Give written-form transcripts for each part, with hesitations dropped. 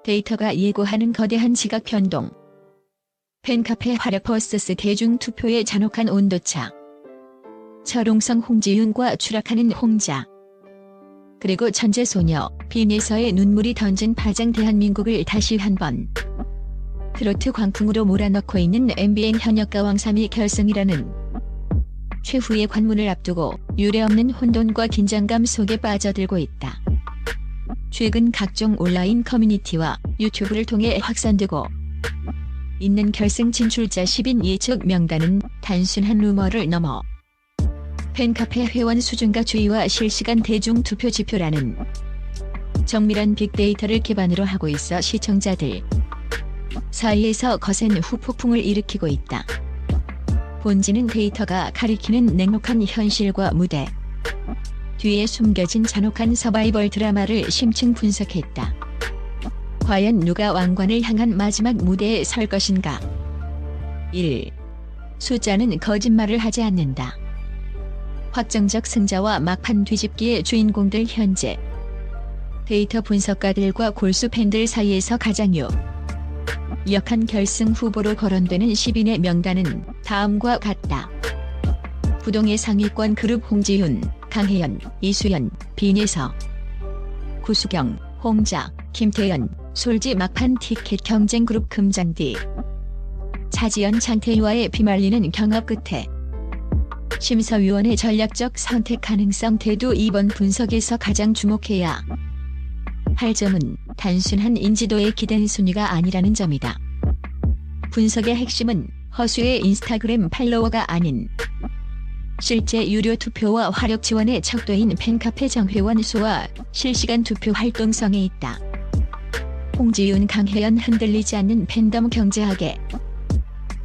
데이터가 예고하는 거대한 지각 변동. 팬카페 활약 vs 대중투표의 잔혹한 온도차. 철옹성 홍지윤과 추락하는 홍자. 그리고 천재소녀 빈에서의 눈물이 던진 파장. 대한민국을 다시 한번 트로트 광풍으로 몰아넣고 있는 MBN 현역가 왕3위 결승이라는 최후의 관문을 앞두고 유례없는 혼돈과 긴장감 속에 빠져들고 있다. 최근 각종 온라인 커뮤니티와 유튜브를 통해 확산되고 있는 결승 진출자 10인 예측 명단은 단순한 루머를 넘어 팬카페 회원 수준과 주의와 실시간 대중투표 지표라는 정밀한 빅데이터를 기반으로 하고 있어 시청자들 사이에서 거센 후폭풍을 일으키고 있다. 본질은 데이터가 가리키는 냉혹한 현실과 무대 뒤에 숨겨진 잔혹한 서바이벌 드라마를 심층 분석했다. 과연 누가 왕관을 향한 마지막 무대에 설 것인가? 1. 숫자는 거짓말을 하지 않는다. 확정적 승자와 막판 뒤집기의 주인공들. 현재 데이터 분석가들과 골수 팬들 사이에서 가장 유력한 결승 후보로 거론되는 10인의 명단은 다음과 같다. 부동의 상위권 그룹 홍지윤, 강혜연, 이수연, 빈예서, 구수경, 홍자, 김태연, 솔지. 막판 티켓 경쟁 그룹 금잔디, 차지연, 장태희와의 피말리는 경합 끝에 심사위원의 전략적 선택 가능성. 대두 이번 분석에서 가장 주목해야 할 점은 단순한 인지도에 기댄 순위가 아니라는 점이다. 분석의 핵심은 허수의 인스타그램 팔로워가 아닌 실제 유료 투표와 화력 지원의 척도인 팬카페 정회원 수와 실시간 투표 활동성에 있다. 홍지윤, 강혜연. 흔들리지 않는 팬덤 경제학의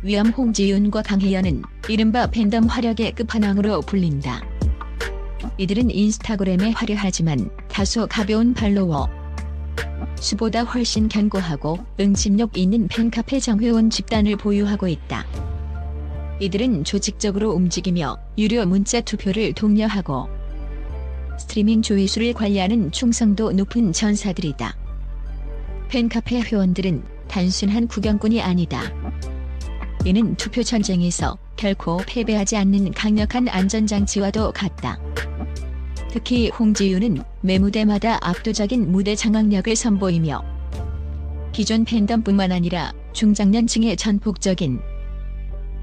위엄. 홍지윤과 강혜연은 이른바 팬덤 화력의 끝판왕으로 불린다. 이들은 인스타그램에 화려하지만 다소 가벼운 팔로워 수보다 훨씬 견고하고 응집력 있는 팬카페 정회원 집단을 보유하고 있다. 이들은 조직적으로 움직이며 유료 문자 투표를 독려하고 스트리밍 조회수를 관리하는 충성도 높은 전사들이다. 팬카페 회원들은 단순한 구경꾼이 아니다. 이는 투표 전쟁에서 결코 패배하지 않는 강력한 안전장치와도 같다. 특히 홍지윤은 매 무대마다 압도적인 무대 장악력을 선보이며 기존 팬덤뿐만 아니라 중장년층의 전폭적인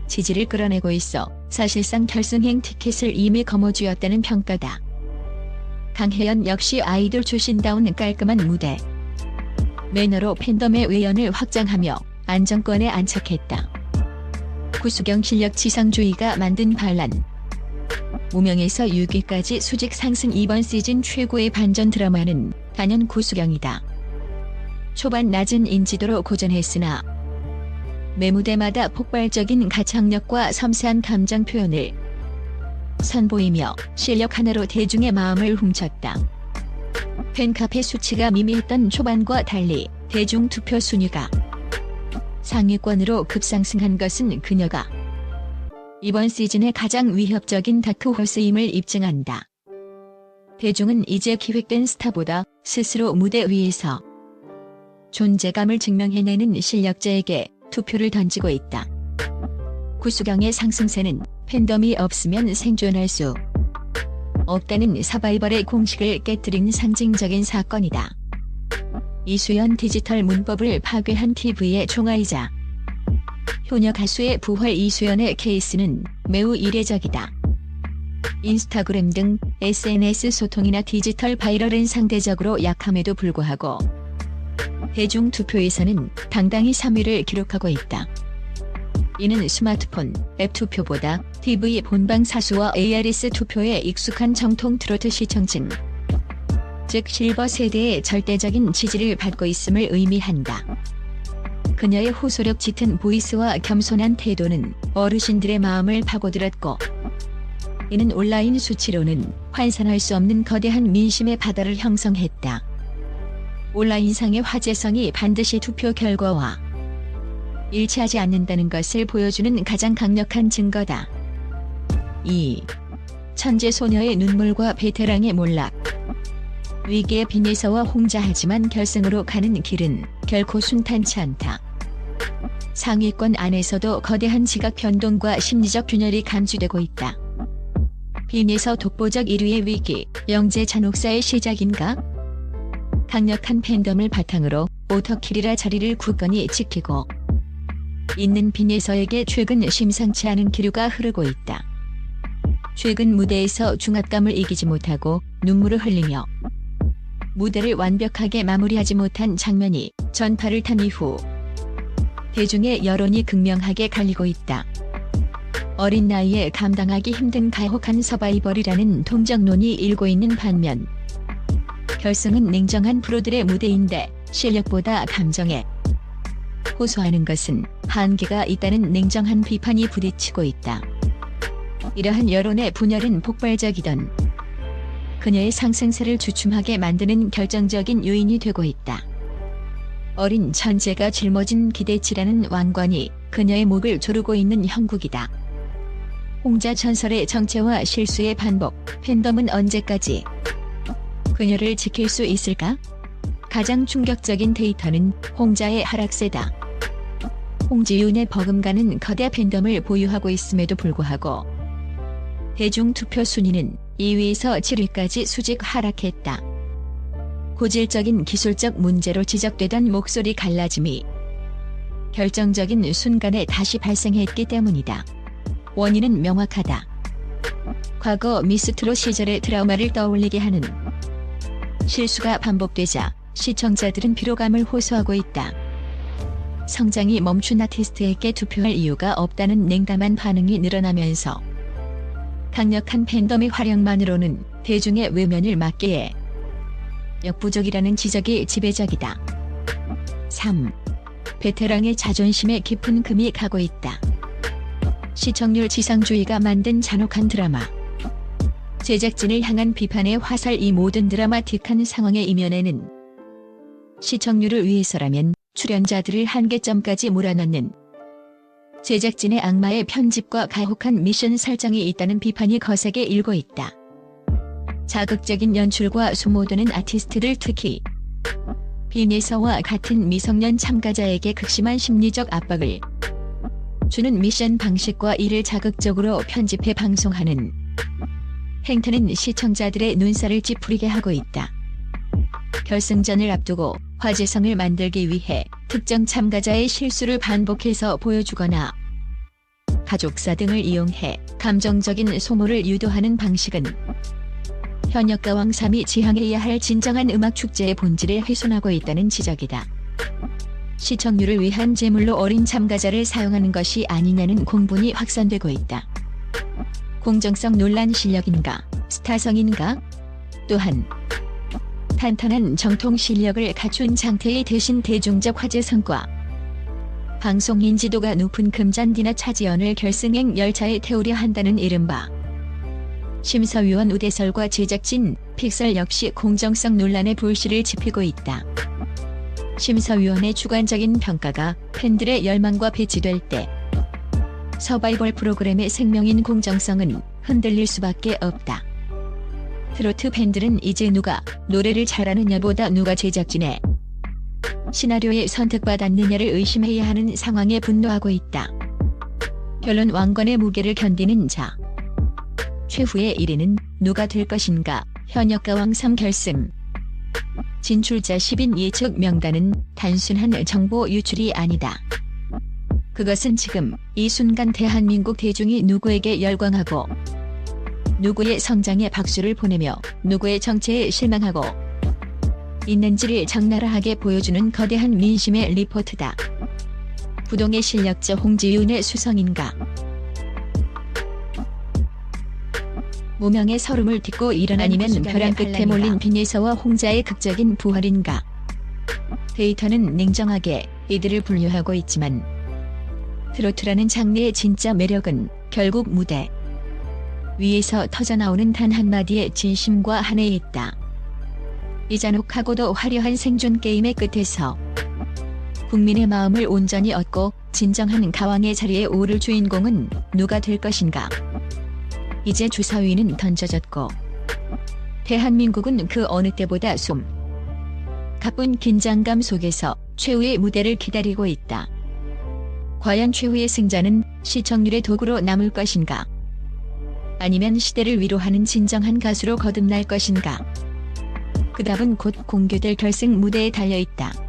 지지를 끌어내고 있어 사실상 결승행 티켓을 이미 거머쥐었다는 평가다. 강혜연 역시 아이돌 출신다운 깔끔한 무대 매너로 팬덤의 외연을 확장하며 안정권에 안착했다. 구수경 실력 지상주의가 만든 반란 무명에서 6위까지 수직 상승. 이번 시즌 최고의 반전 드라마는 단연 구수경이다. 초반 낮은 인지도로 고전했으나 매 무대마다 폭발적인 가창력과 섬세한 감정 표현을 선보이며 실력 하나로 대중의 마음을 훔쳤다. 팬카페 수치가 미미했던 초반과 달리 대중 투표 순위가 상위권으로 급상승한 것은 그녀가 이번 시즌의 가장 위협적인 다크호스임을 입증한다. 대중은 이제 기획된 스타보다 스스로 무대 위에서 존재감을 증명해내는 실력자에게 투표를 던지고 있다. 구수경의 상승세는 팬덤이 없으면 생존할 수 없다는 서바이벌의 공식을 깨뜨린 상징적인 사건이다. 이수연 디지털 문법을 파괴한 TV의 총알이자 효녀 가수의 부활. 이수연의 케이스는 매우 이례적이다. 인스타그램 등 SNS 소통이나 디지털 바이럴은 상대적으로 약함에도 불구하고 대중투표에서는 당당히 3위를 기록하고 있다. 이는 스마트폰, 앱 투표보다 TV 본방 사수와 ARS 투표에 익숙한 정통 트로트 시청층, 즉 실버 세대의 절대적인 지지를 받고 있음을 의미한다. 그녀의 호소력 짙은 보이스와 겸손한 태도는 어르신들의 마음을 파고들었고, 이는 온라인 수치로는 환산할 수 없는 거대한 민심의 바다를 형성했다. 온라인상의 화제성이 반드시 투표 결과와 일치하지 않는다는 것을 보여주는 가장 강력한 증거다. 2. 천재 소녀의 눈물과 베테랑의 몰락. 위기의 빈에서와 홍자하지만 결승으로 가는 길은 결코 순탄치 않다. 상위권 안에서도 거대한 지각 변동과 심리적 균열이 감지되고 있다. 빈에서 독보적 1위의 위기, 영재 잔혹사의 시작인가? 강력한 팬덤을 바탕으로 오터킬이라 자리를 굳건히 지키고 있는 빈에서에게 최근 심상치 않은 기류가 흐르고 있다. 최근 무대에서 중압감을 이기지 못하고 눈물을 흘리며 무대를 완벽하게 마무리하지 못한 장면이 전파를 탄 이후 대중의 여론이 극명하게 갈리고 있다. 어린 나이에 감당하기 힘든 가혹한 서바이벌이라는 동정론이 일고 있는 반면 결승은 냉정한 프로들의 무대인데 실력보다 감정에 호소하는 것은 한계가 있다는 냉정한 비판이 부딪히고 있다. 이러한 여론의 분열은 폭발적이던 그녀의 상승세를 주춤하게 만드는 결정적인 요인이 되고 있다. 어린 천재가 짊어진 기대치라는 왕관이 그녀의 목을 조르고 있는 형국이다. 홍자 전설의 정체와 실수의 반복, 팬덤은 언제까지 그녀를 지킬 수 있을까? 가장 충격적인 데이터는 홍자의 하락세다. 홍지윤의 버금가는 거대 팬덤을 보유하고 있음에도 불구하고 대중투표 순위는 2위에서 7위까지 수직 하락했다. 고질적인 기술적 문제로 지적되던 목소리 갈라짐이 결정적인 순간에 다시 발생했기 때문이다. 원인은 명확하다. 과거 미스트롯 시절의 트라우마를 떠올리게 하는 실수가 반복되자 시청자들은 피로감을 호소하고 있다. 성장이 멈춘 아티스트에게 투표할 이유가 없다는 냉담한 반응이 늘어나면서 강력한 팬덤의 활약만으로는 대중의 외면을 막기에 역부족이라는 지적이 지배적이다. 3. 베테랑의 자존심에 깊은 금이 가고 있다. 시청률 지상주의가 만든 잔혹한 드라마. 제작진을 향한 비판의 화살. 이 모든 드라마틱한 상황의 이면에는 시청률을 위해서라면 출연자들을 한계점까지 몰아넣는 제작진의 악마의 편집과 가혹한 미션 설정이 있다는 비판이 거세게 일고 있다. 자극적인 연출과 소모되는 아티스트들, 특히 빈에서와 같은 미성년 참가자에게 극심한 심리적 압박을 주는 미션 방식과 이를 자극적으로 편집해 방송하는 행태는 시청자들의 눈살을 찌푸리게 하고 있다. 결승전을 앞두고 화제성을 만들기 위해 특정 참가자의 실수를 반복해서 보여주거나 가족사 등을 이용해 감정적인 소모를 유도하는 방식은 현역가왕 3이 지향해야 할 진정한 음악축제의 본질을 훼손하고 있다는 지적이다. 시청률을 위한 제물로 어린 참가자를 사용하는 것이 아니냐는 공분이 확산되고 있다. 공정성 논란. 실력인가? 스타성인가? 또한 탄탄한 정통 실력을 갖춘 장태의 대신 대중적 화제성과 방송 인지도가 높은 금잔디나 차지연을 결승행 열차에 태우려 한다는 이른바 심사위원 우대설과 제작진 픽셀 역시 공정성 논란의 불씨를 지피고 있다. 심사위원의 주관적인 평가가 팬들의 열망과 배치될 때 서바이벌 프로그램의 생명인 공정성은 흔들릴 수밖에 없다. 트로트 팬들은 이제 누가 노래를 잘하느냐보다 누가 제작진의 시나리오에 선택받았느냐를 의심해야 하는 상황에 분노하고 있다. 결론, 왕관의 무게를 견디는 자. 최후의 1위는 누가 될 것인가? 현역가왕 3 결승. 진출자 10인 예측 명단은 단순한 정보 유출이 아니다. 그것은 지금 이 순간 대한민국 대중이 누구에게 열광하고 누구의 성장에 박수를 보내며 누구의 정체에 실망하고 있는지를 적나라하게 보여주는 거대한 민심의 리포트다. 부동의 실력자 홍지윤의 수성인가? 무명의 서름을 딛고 일어나니면 벼랑 끝에 몰린 빈에서와 홍자의 극적인 부활인가? 데이터는 냉정하게 이들을 분류하고 있지만 트로트라는 장르의 진짜 매력은 결국 무대 위에서 터져나오는 단 한마디의 진심과 한에 있다. 이 잔혹하고도 화려한 생존 게임의 끝에서 국민의 마음을 온전히 얻고 진정한 가왕의 자리에 오를 주인공은 누가 될 것인가? 이제 주사위는 던져졌고 대한민국은 그 어느 때보다 가쁜 긴장감 속에서 최후의 무대를 기다리고 있다. 과연 최후의 승자는 시청률의 도구로 남을 것인가? 아니면 시대를 위로하는 진정한 가수로 거듭날 것인가? 그 답은 곧 공개될 결승 무대에 달려있다.